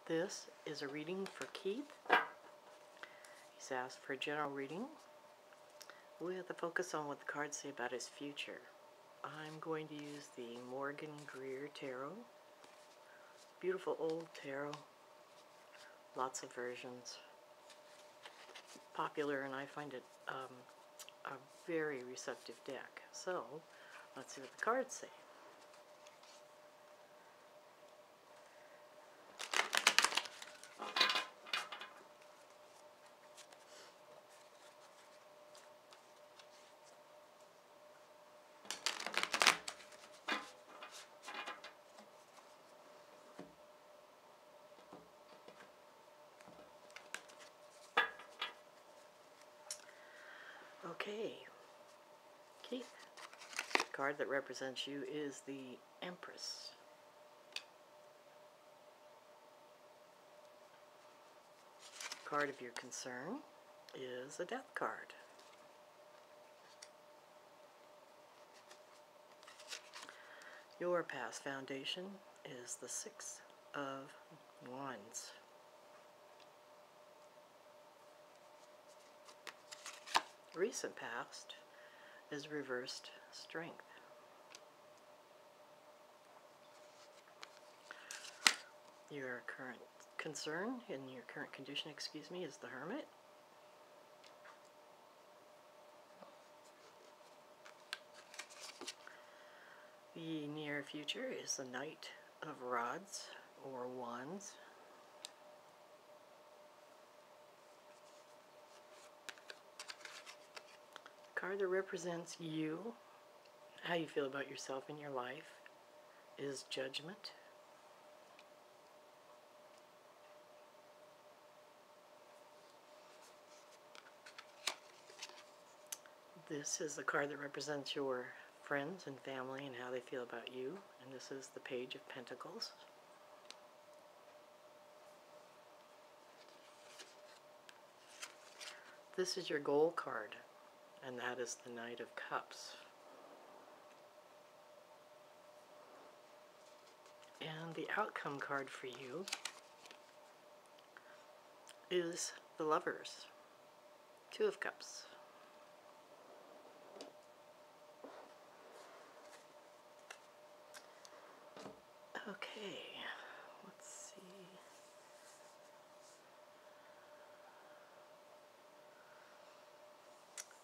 This is a reading for Keith. He's asked for a general reading with a focus on what the cards say about his future. I'm going to use the Greer tarot. Beautiful old tarot. Lots of versions. Popular, and I find it a very receptive deck. So, let's see what the cards say. Okay, Keith, the card that represents you is the Empress. Card of your concern is a Death card. Your past foundation is the Six of Wands. Recent past is reversed strength. Your current concern, in your current condition, is the Hermit. The near future is the Knight of Rods or Wands. Card that represents you, how you feel about yourself in your life, is Judgment. This is the card that represents your friends and family and how they feel about you, and this is the Page of Pentacles. This is your goal card, and that is the Knight of Cups. And the outcome card for you is the Lovers, Two of Cups. Okay, let's see.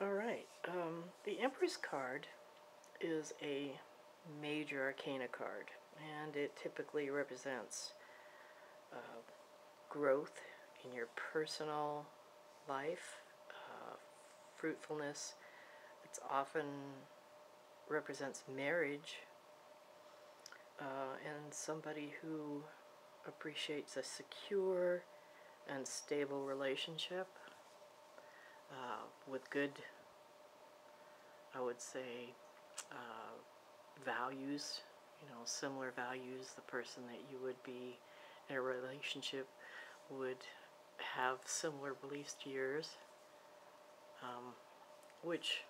All right, the Empress card is a major arcana card, and it typically represents growth in your personal life, fruitfulness. It often represents marriage, and somebody who appreciates a secure and stable relationship with good, I would say, values, similar values. The person that you would be in a relationship would have similar beliefs to yours, which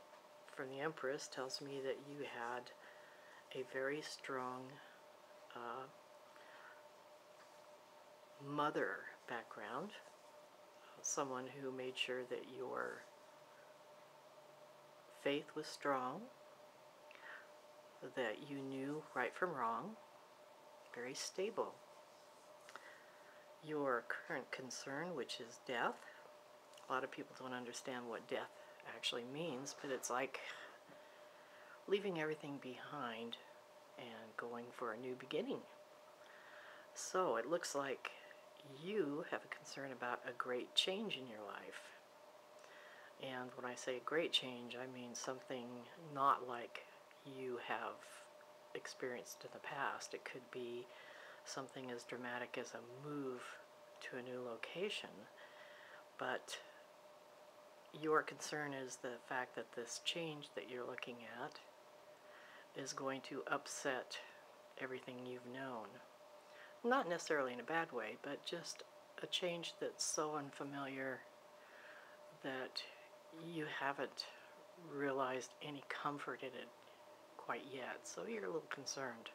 from the Empress tells me that you had a very strong mother background, someone who made sure that your faith was strong, that you knew right from wrong, very stable. Your current concern, which is death. A lot of people don't understand what death actually means, but it's like leaving everything behind and going for a new beginning. So it looks like you have a concern about a great change in your life. And when I say great change, I mean something not like you have experienced in the past. It could be something as dramatic as a move to a new location. But your concern is the fact that this change that you're looking at is going to upset everything you've known. Not necessarily in a bad way, but just a change that's so unfamiliar that you haven't realized any comfort in it quite yet, so you're a little concerned.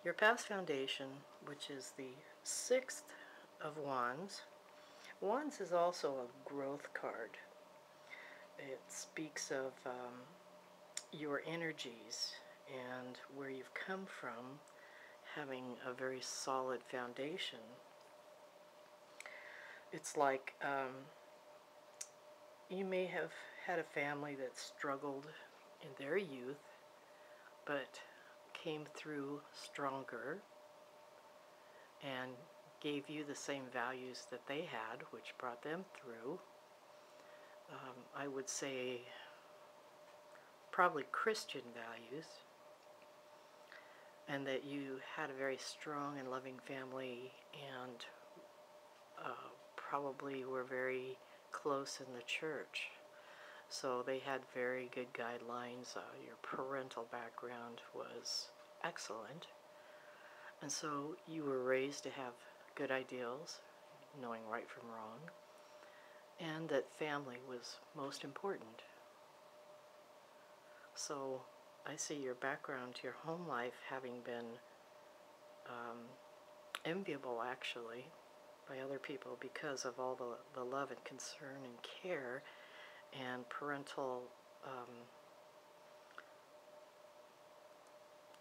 Your past foundation, which is the Sixth of Wands. Wands is also a growth card. It speaks of your energies and where you've come from, having a very solid foundation. It's like you may have had a family that struggled in their youth, but came through stronger and gave you the same values that they had, which brought them through. I would say probably Christian values, and that you had a very strong and loving family, and probably were very close in the church. So they had very good guidelines. Your parental background was excellent. And so you were raised to have good ideals, knowing right from wrong, and that family was most important. So I see your background to your home life having been enviable, actually, by other people because of all the love and concern and care and parental,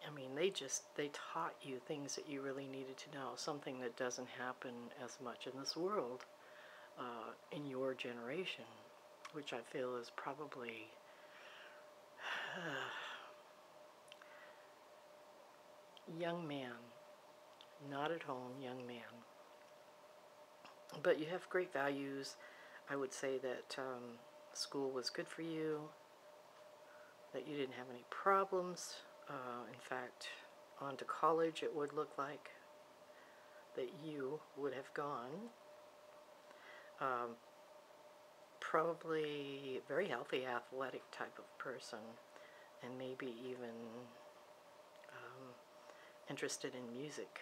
I mean, they taught you things that you really needed to know, something that doesn't happen as much in this world in your generation, which I feel is probably young man, not at home, young man. But you have great values. I would say that school was good for you, that you didn't have any problems. In fact, on to college it would look like that you would have gone. Probably a very healthy, athletic type of person, and maybe even interested in music.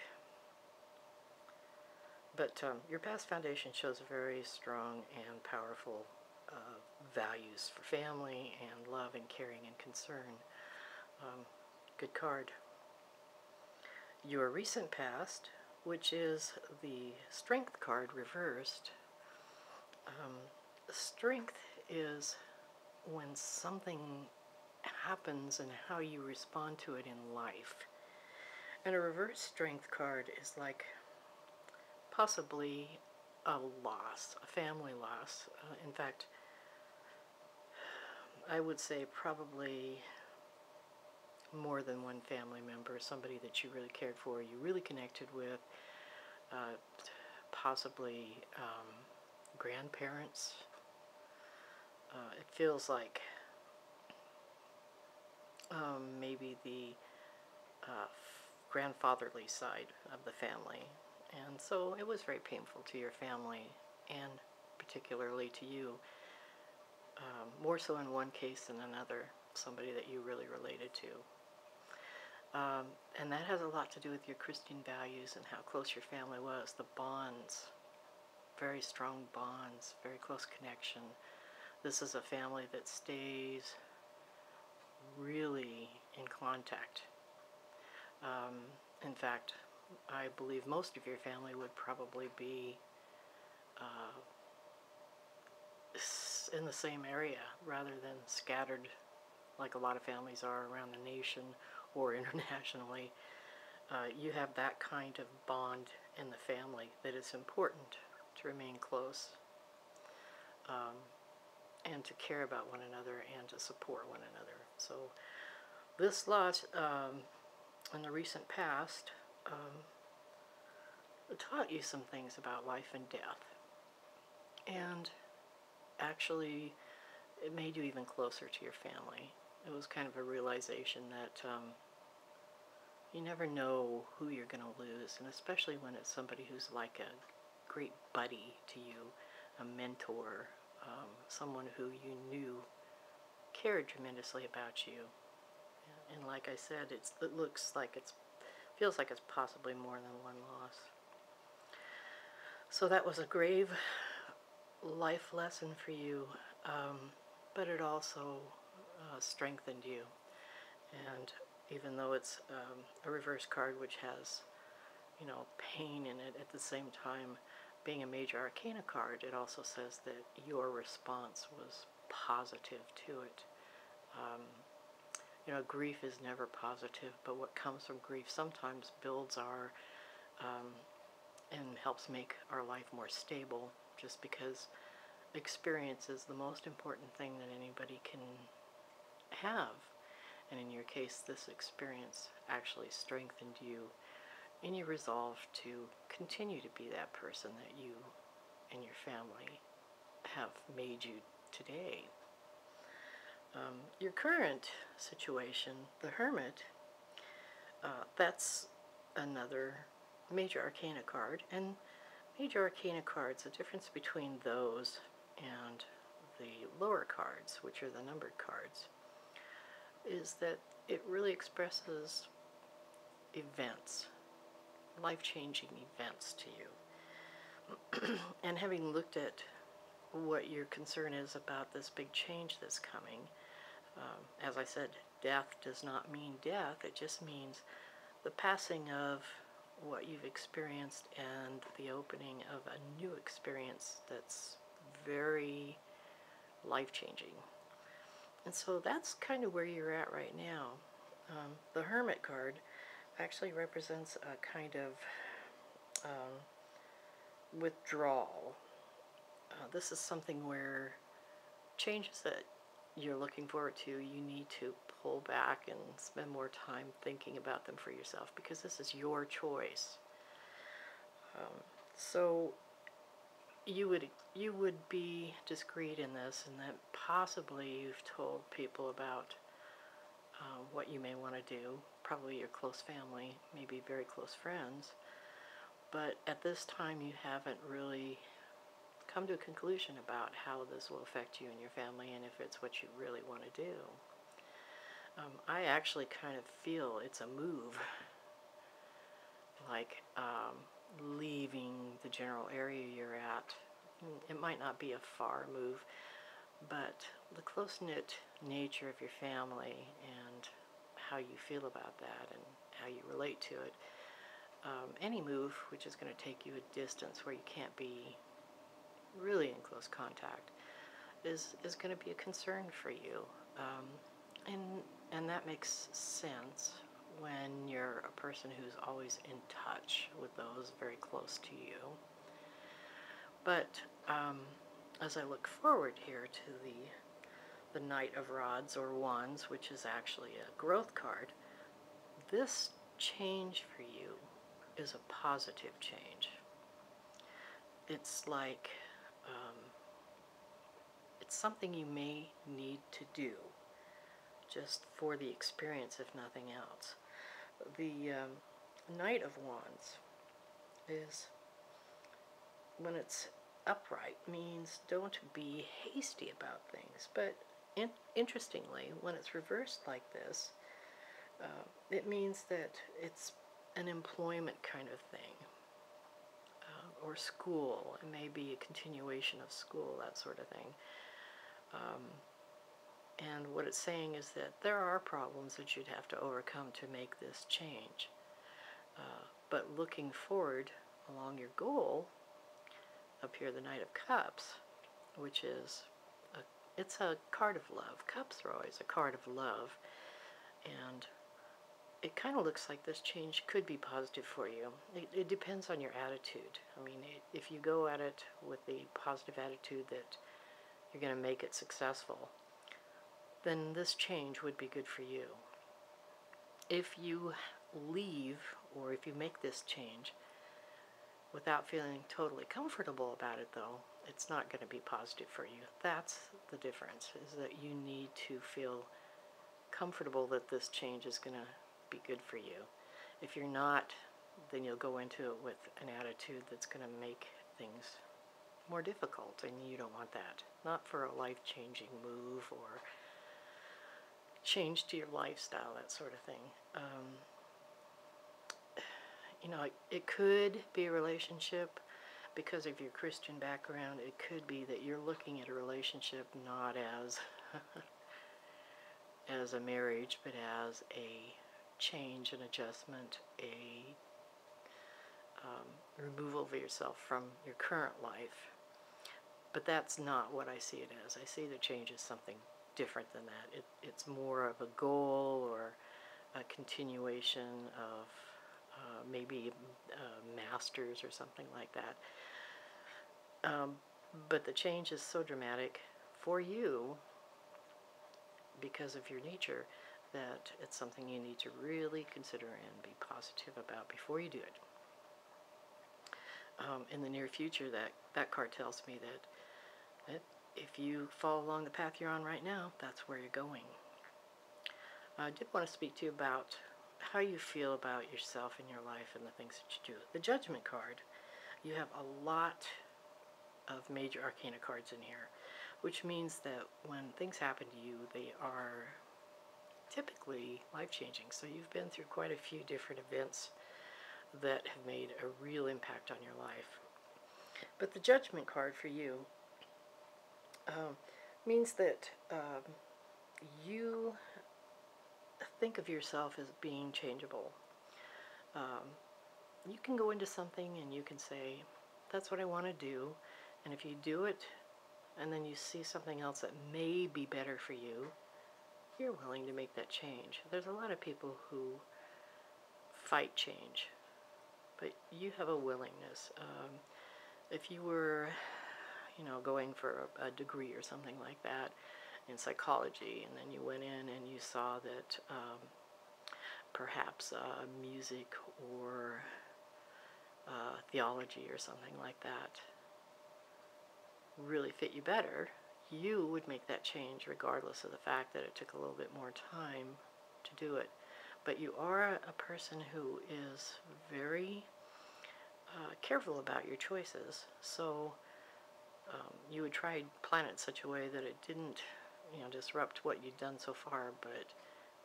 But your past foundation shows very strong and powerful values for family and love and caring and concern. Good card. Your recent past, which is the Strength card reversed. Strength is when something happens and how you respond to it in life. And a reverse Strength card is like possibly a loss, a family loss. In fact, I would say probably more than one family member, somebody that you really cared for, you really connected with, possibly grandparents. It feels like maybe the grandfatherly side of the family. And so it was very painful to your family, and particularly to you, more so in one case than another, somebody that you really related to. And that has a lot to do with your Christian values and how close your family was, the bonds, very strong bonds, very close connection. This is a family that stays really in contact. In fact, I believe most of your family would probably be in the same area rather than scattered like a lot of families are around the nation or internationally. You have that kind of bond in the family that it's important to remain close and to care about one another and to support one another. So this lot in the recent past taught you some things about life and death, and actually it made you even closer to your family. It was kind of a realization that you never know who you're going to lose, and especially when it's somebody who's like a great buddy to you, a mentor, someone who you knew cared tremendously about you. And like I said, it feels like it's possibly more than one loss. So that was a grave life lesson for you, but it also strengthened you. And even though it's a reverse card which has, you know, pain in it. At the same time, being a major arcana card, it also says that your response was positive to it. You know, grief is never positive, but what comes from grief sometimes builds our, and helps make our life more stable, just because experience is the most important thing that anybody can have. And in your case, this experience actually strengthened you in your resolve to continue to be that person that you and your family have made you today. Your current situation, the Hermit, that's another major arcana card. And major arcana cards, the difference between those and the lower cards, which are the numbered cards, is that it really expresses events, life-changing events to you. And having looked at what your concern is about this big change that's coming, as I said, death does not mean death. It just means the passing of what you've experienced and the opening of a new experience that's very life-changing. And so that's kind of where you're at right now. The Hermit card actually represents a kind of withdrawal. This is something where changes that you're looking forward to, you need to pull back and spend more time thinking about them for yourself, because this is your choice. So you would be discreet in this, and that possibly you've told people about what you may want to do, probably your close family, maybe very close friends, but at this time you haven't really come to a conclusion about how this will affect you and your family, and if it's what you really want to do. I actually kind of feel it's a move, like leaving the general area you're at. It might not be a far move, but the close-knit nature of your family and how you feel about that and how you relate to it, any move which is going to take you a distance where you can't be really in close contact is going to be a concern for you. And that makes sense when you're a person who's always in touch with those very close to you. But as I look forward here to the Knight of Rods or Wands, which is actually a growth card, this change for you is a positive change. It's like it's something you may need to do just for the experience, if nothing else. The Knight of Wands is, when it's upright, means don't be hasty about things. But interestingly, when it's reversed like this, it means that it's an employment kind of thing, or school. It may be a continuation of school, that sort of thing. And what it's saying is that there are problems that you'd have to overcome to make this change. But looking forward along your goal, up here the Knight of Cups, which is, it's a card of love. Cups are always a card of love. And it kind of looks like this change could be positive for you. It depends on your attitude. I mean, if you go at it with the positive attitude that you're going to make it successful, then this change would be good for you. If you leave, or if you make this change without feeling totally comfortable about it, though, it's not going to be positive for you. That's the difference, is that you need to feel comfortable that this change is going to be good for you. If you're not, then you'll go into it with an attitude that's going to make things more difficult, and you don't want that. Not for a life-changing move or change to your lifestyle, that sort of thing. You know, it could be a relationship because of your Christian background. It could be that you're looking at a relationship not as as a marriage, but as a change, an adjustment, a removal of yourself from your current life. But that's not what I see it as. I see the change as something different than that. It's more of a goal or a continuation of maybe masters or something like that. But the change is so dramatic for you because of your nature that it's something you need to really consider and be positive about before you do it. In the near future, that card tells me that if you follow along the path you're on right now, that's where you're going. I did want to speak to you about how you feel about yourself and your life and the things that you do. The Judgment card, you have a lot of major arcana cards in here, which means that when things happen to you, they are typically life-changing. So you've been through quite a few different events that have made a real impact on your life. But the Judgment card for you means that you think of yourself as being changeable. You can go into something and you can say, that's what I want to do, and if you do it and then you see something else that may be better for you, you're willing to make that change. There's a lot of people who fight change, but you have a willingness. If you were, going for a degree or something like that in psychology, and then you went in and you saw that perhaps music or theology or something like that really fit you better, you would make that change regardless of the fact that it took a little bit more time to do it. But you are a person who is very careful about your choices, so you would try to plan it in such a way that it didn't disrupt what you'd done so far, but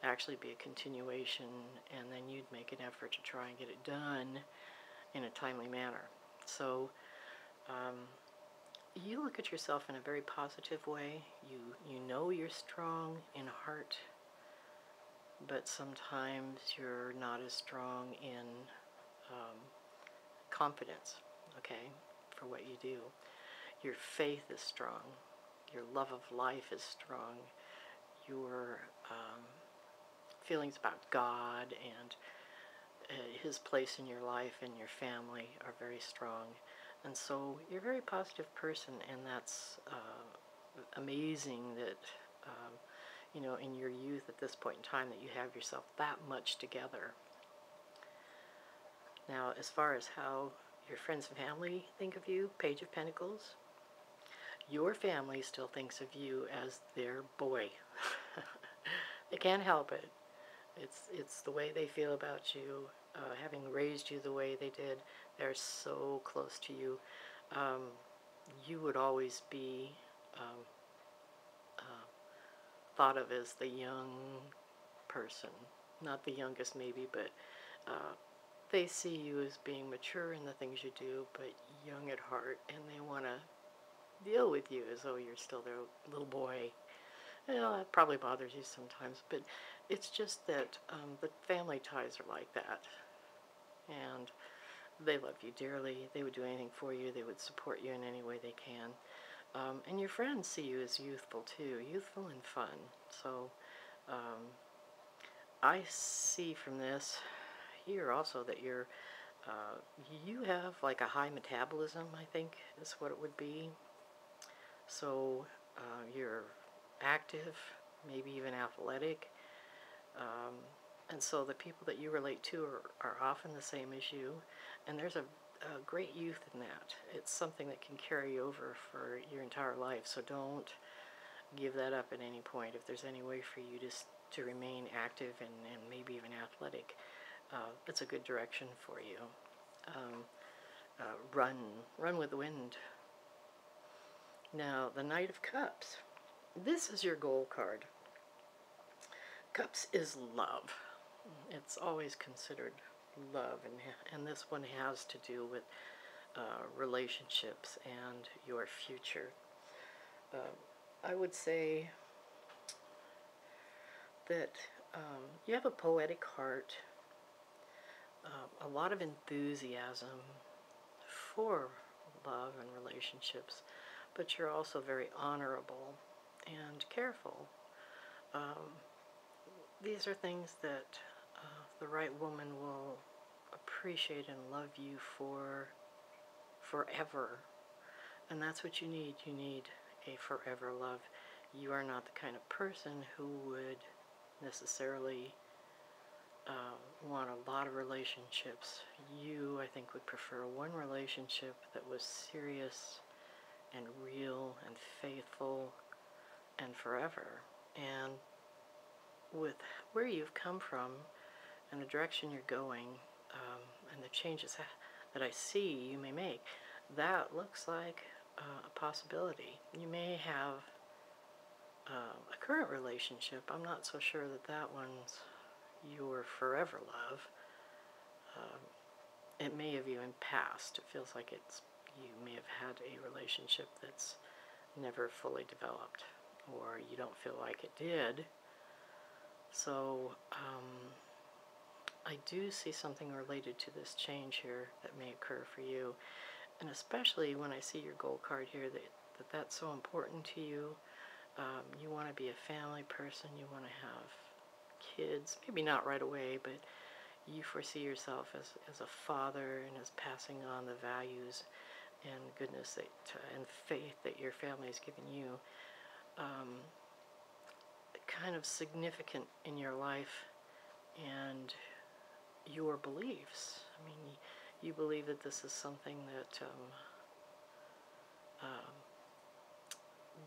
actually be a continuation, and then you'd make an effort to try and get it done in a timely manner. So you look at yourself in a very positive way. You know you're strong in heart, but sometimes you're not as strong in confidence, okay, for what you do. Your faith is strong. Your love of life is strong. Your feelings about God and His place in your life and your family are very strong. And so you're a very positive person, and that's amazing that, in your youth at this point in time, that you have yourself that much together. Now, as far as how your friends and family think of you, Page of Pentacles, your family still thinks of you as their boy. They can't help it. It's the way they feel about you, having raised you the way they did. They're so close to you. You would always be thought of as the young person. Not the youngest maybe, but they see you as being mature in the things you do, but young at heart, and they want to deal with you as though you're still their little boy. That probably bothers you sometimes, but it's just that the family ties are like that. And they love you dearly. They would do anything for you. They would support you in any way they can. And your friends see you as youthful too, youthful and fun. So I see from this here also that you have like a high metabolism, I think is what it would be. So you're active, maybe even athletic. And so the people that you relate to are often the same as you, and there's a great youth in that. It's something that can carry over for your entire life, so don't give that up at any point. If there's any way for you to remain active and maybe even athletic, it's a good direction for you. Run with the wind. Now, the Knight of Cups. This is your goal card. Cups is love. It's always considered love, and this one has to do with relationships and your future. I would say that You have a poetic heart, a lot of enthusiasm for love and relationships, but you're also very honorable and careful. Um, these are things that the right woman will appreciate and love you for forever. And that's what you need. You need a forever love. You are not the kind of person who would necessarily want a lot of relationships. You, I think, would prefer one relationship that was serious and real and faithful and forever. And with where you've come from and the direction you're going, and the changes that I see you may make, that looks like a possibility. You may have a current relationship. I'm not so sure that that one's your forever love. It may have even passed. It feels like you may have had a relationship that's never fully developed, or you don't feel like it did. So I do see something related to this change here that may occur for you, and especially when I see your goal card here, that's so important to you. You want to be a family person. You want to have kids, maybe not right away, but you foresee yourself as a father and as passing on the values and goodness and faith that your family has given you. Kind of significant in your life and your beliefs. I mean, you believe that this is something that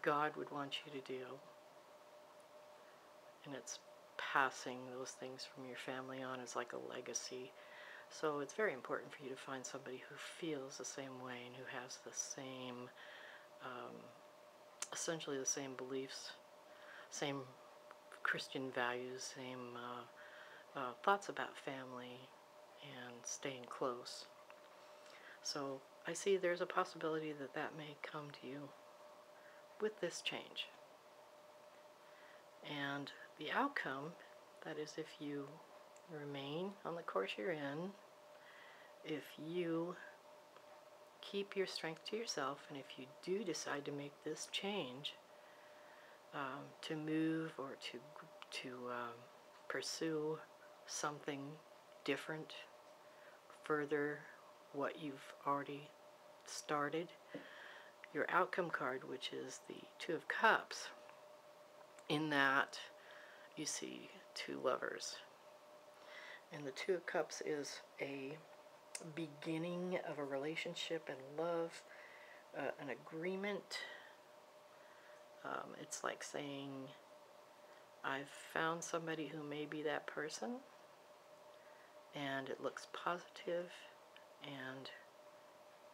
God would want you to do, and it's passing those things from your family on as like a legacy. So it's very important for you to find somebody who feels the same way and who has the same, essentially the same beliefs, same Christian values, same thoughts about family and staying close. So I see there's a possibility that that may come to you with this change. And the outcome, that is, if you remain on the course you're in, if you keep your strength to yourself, and if you do decide to make this change, to move or to pursue something different, further what you've already started, your outcome card, which is the Two of Cups, in that you see two lovers. And the Two of Cups is a beginning of a relationship and love, an agreement. It's like saying, I've found somebody who may be that person, and it looks positive, and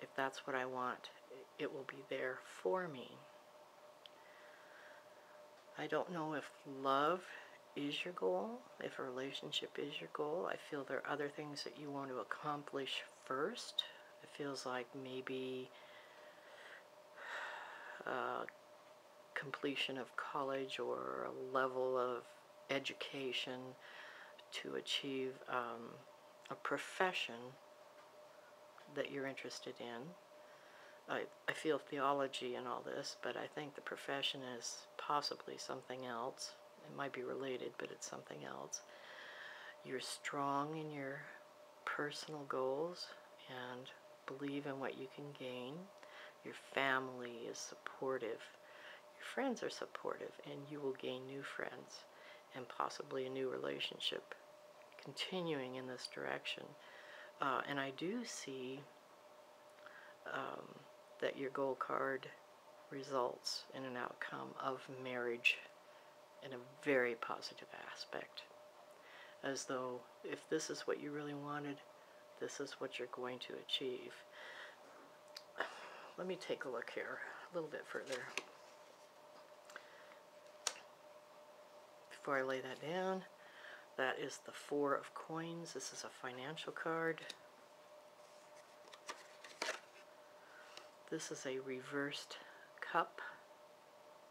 if that's what I want, it will be there for me. I don't know if love is your goal, if a relationship is your goal. I feel there are other things that you want to accomplish first. It feels like maybe completion of college or a level of education to achieve a profession that you're interested in. I feel theology in all this, but I think the profession is possibly something else. It might be related, but it's something else. You're strong in your personal goals and believe in what you can gain. Your family is supportive. Your friends are supportive, and you will gain new friends and possibly a new relationship continuing in this direction. And I do see that your goal card results in an outcome of marriage in a very positive aspect. As though if this is what you really wanted, this is what you're going to achieve. Let me take a look here a little bit further. Before I lay that down, that is the Four of Coins. This is a financial card. This is a reversed cup.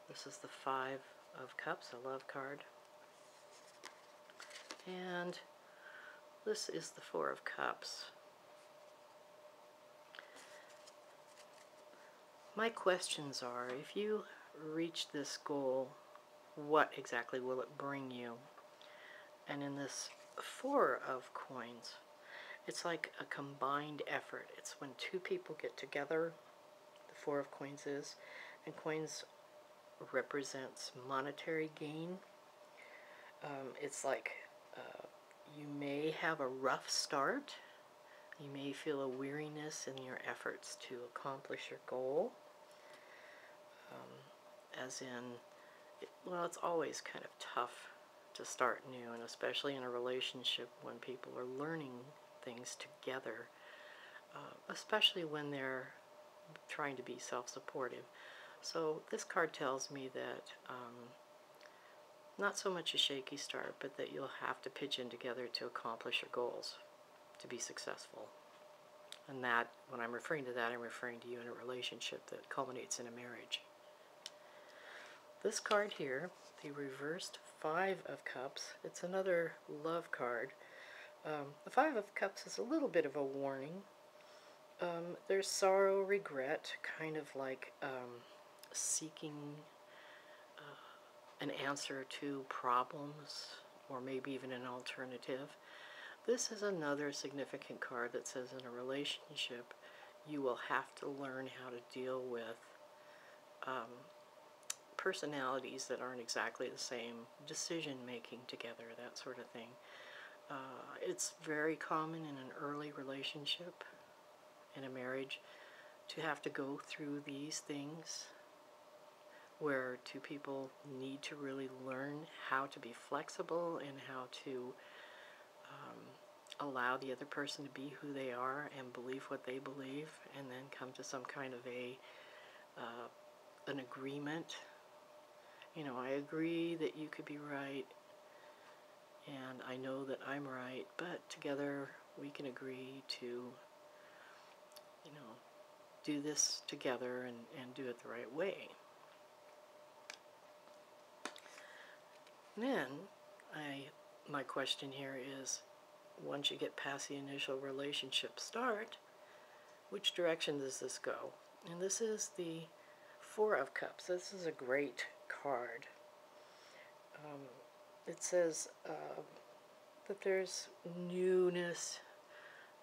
This is the Five of Cups, a love card. And this is the Four of Cups. My questions are, if you reach this goal, what exactly will it bring you? And in this Four of Coins, it's like a combined effort. It's when two people get together, the Four of Coins is, and coins represents monetary gain. It's like you may have a rough start. You may feel a weariness in your efforts to accomplish your goal. As in, well, it's always kind of tough to start new, and especially in a relationship when people are learning things together, especially when they're trying to be self-supportive. So this card tells me that not so much a shaky start, but that you'll have to pitch in together to accomplish your goals, to be successful. And that, when I'm referring to that, I'm referring to you in a relationship that culminates in a marriage. This card here, the reversed Five of Cups, it's another love card. The Five of Cups is a little bit of a warning. There's sorrow, regret, kind of like seeking an answer to problems, or maybe even an alternative. This is another significant card that says in a relationship, you will have to learn how to deal with personalities that aren't exactly the same, decision-making together, that sort of thing. It's very common in an early relationship, in a marriage, to have to go through these things where two people need to really learn how to be flexible and how to allow the other person to be who they are and believe what they believe, and then come to some kind of an agreement. You know, I agree that you could be right, and I know that I'm right, but together we can agree to, you know, do this together and do it the right way. And then, my question here is, once you get past the initial relationship start, which direction does this go? And this is the Four of Cups. This is a great card. It says that there's newness,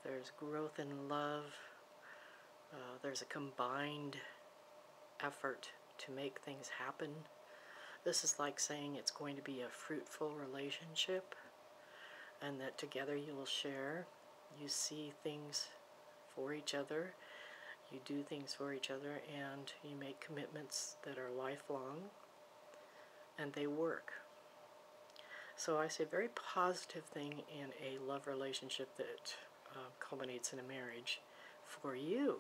there's growth in love, there's a combined effort to make things happen. This is like saying it's going to be a fruitful relationship, and that together you will share. You see things for each other, you do things for each other, and you make commitments that are lifelong, and they work. So I say a very positive thing in a love relationship that culminates in a marriage for you.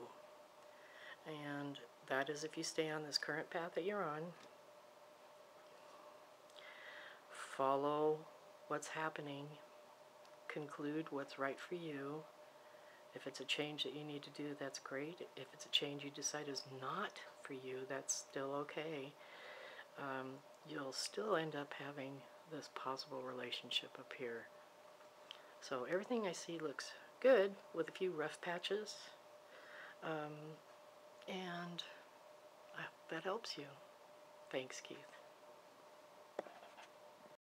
And that is if you stay on this current path that you're on. Follow what's happening. Conclude what's right for you. If it's a change that you need to do, that's great. If it's a change you decide is not for you, that's still okay. You'll still end up having this possible relationship appear. So everything I see looks good, with a few rough patches. And I hope that helps you. Thanks, Keith.